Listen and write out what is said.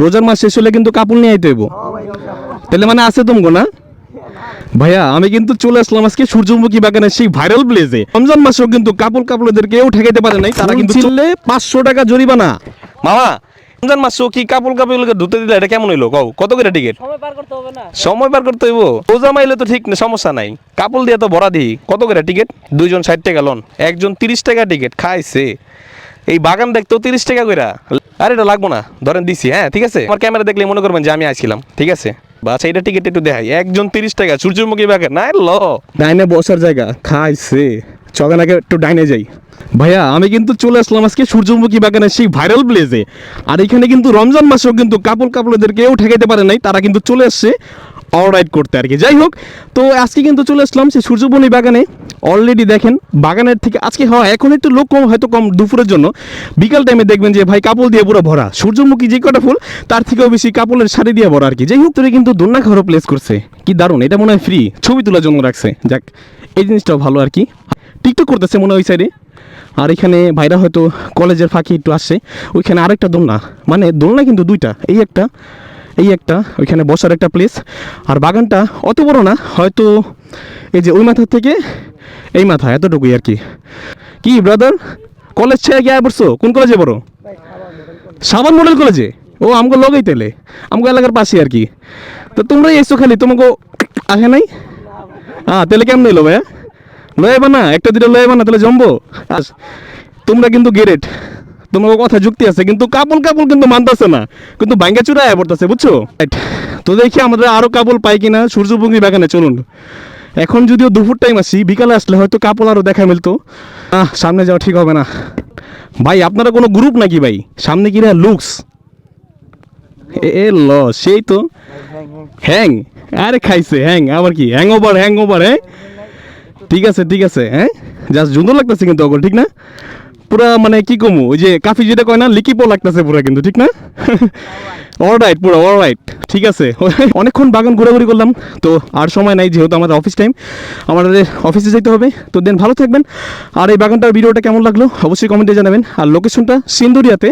রোজার মাস শেষ হলে কিন্তু কাপড় নিয়ে আইতে হইব। তাহলে মানে আছে তুমগো না ভাইয়া? আমি কিন্তু চলে আসলাম আজকে সূর্যমুখী বাগানের সেই ভাইরাল প্লেসে। রমজান মাসেও কিন্তু কাপড়দের কেউ ঠেকাইতে পারে নাই, তারা কিন্তু চিনলে 500 টাকা জরিমানা। মামা রমজান মাসেও কি কাপড়কে ধুতে দিলে এটা কেমন হইলো? কত করে টিকিট? সময় পার করতে হইব। রোজা মাইলে তো ঠিক না, সমস্যা নাই, কাপড় দিয়ে তো ভরা দিই। কত করে টিকিট? 2 জন 60 টাকা লন, একজন 30 টাকা টিকিট। খাইছে এই বাগান দেখতেও 30 টাকা কইরা। আরে এটা লাগবো না, ধরেন দিছি। হ্যাঁ ঠিক আছে, আমার ক্যামেরা দেখলে মনে করবেন যে আমি আইছিলাম। ঠিক আছে বাচ্চা, এটা টিকিট একটু দেখাই। একজন 30 টাকা, সূর্যমুখী বাগান না ল ডাইনে বসার জায়গা। খাইছে চলেন আগে একটু ডাইনে যাই। ভাইয়া আমি কিন্তু চলে আসলাম আজকে সূর্যমুখী বাগানের সেই ভাইরাল প্লেসে। আর এখানে কিন্তু রমজান মাসেও কিন্তু কাপড়দের কেউ ঠেকাইতে পারে নাই, তারা কিন্তু চলে আসছে অলরাইট করতে আর কি। যাই হোক, তো আজকে কিন্তু চলে আসলাম সেই সূর্যমুখী বাগানে। অলরেডি দেখেন বাগানের থেকে আজকে এখন একটু লোক কম, হয়তো কম দুপুরের জন্য। বিকাল টাইমে দেখবেন যে ভাই কাপড় দিয়ে পুরো ভরা। সূর্যমুখী যে কটা ফুল তার থেকেও বেশি কাপড়ের শাড়ি দিয়ে ভরা আর কি। যাই হোক, তোরে কিন্তু দোলনা খাওয়ারও প্লেস করছে, কি দারুণ। এটা মনে হয় ফ্রি, ছবি তোলার জন্য রাখছে। যাক, এই জিনিসটাও ভালো আর কি। টিকটক করতেছে মনে হয় ওই সাইডে। আর এখানে ভাইরা হয়তো কলেজের ফাঁকি একটু আসছে। ওইখানে আরেকটা দোলনা, মানে দোলনা কিন্তু দুইটা, এই একটা ওইখানে বসার একটা প্লেস। আর বাগানটা অত বড় না, হয়তো এই যে ওই মাথা থেকে এই মাথা এতটুকুই আর কি। কি ব্রাদার, কলেজ ছেড়ে গিয়ে পড়ছো? কোন কলেজে পড়ো? সাবান মডেল কলেজে। ও আমগো লগেই তেলে, আমগো এলাকার পাশে আর কি। তো তোমরাই এসছো খালি, তোমাকে আসে নাই? তাহলে কেমন এলো ভাইয়া? লয়াবা না, একটা দুটো লয়াবা না, তাহলে জমবো। তোমরা কিন্তু গ্রেট, তোমার কথা যুক্তি আছে, কিন্তু কাপল কিন্তু মানতেছে না, কিন্তু ভাঙ্গা চূড়ায় পড়তেছে, বুঝছো? তো দেখি আমাদের আরো কাপল পাই কিনা সূর্যমুখী বাগানে। চলুন, এখন যদিও দুপুর টাইম আসি, বিকালে আসলে হয়তো কাপল আরো দেখা মিলতো। সামনে যাওয়া ঠিক হবে না ভাই। আপনারা কোনো গ্রুপ নাকি ভাই? সামনে কিরা লুকস সেই তো হ্যাং। আরে খাইছে হ্যাং, আবার কি হ্যাং ওভার? হ্যাঁ ঠিক আছে। হ্যাঁ জাস্ট সুন্দর লাগতেছে কিন্তু ওগুলো, ঠিক না? পুরা মানে কি কমু, ওই যে কাফি যেটা কয় না, লিকিপো লাগতেছে পুরা কিন্তু, ঠিক না? অলরাইট, পুরো অলরাইট, ঠিক আছে। অনেকক্ষণ বাগান ঘোরাঘুরি করলাম, তো আর সময় নাই, যেহেতু আমাদের অফিস টাইম, আমাদের অফিসে যেতে হবে। তো দেন ভালো থাকবেন। আর এই বাগানটার ভিডিওটা কেমন লাগলো অবশ্যই কমেন্টে জানাবেন। আর লোকেশনটা সিন্দুরিয়াতে।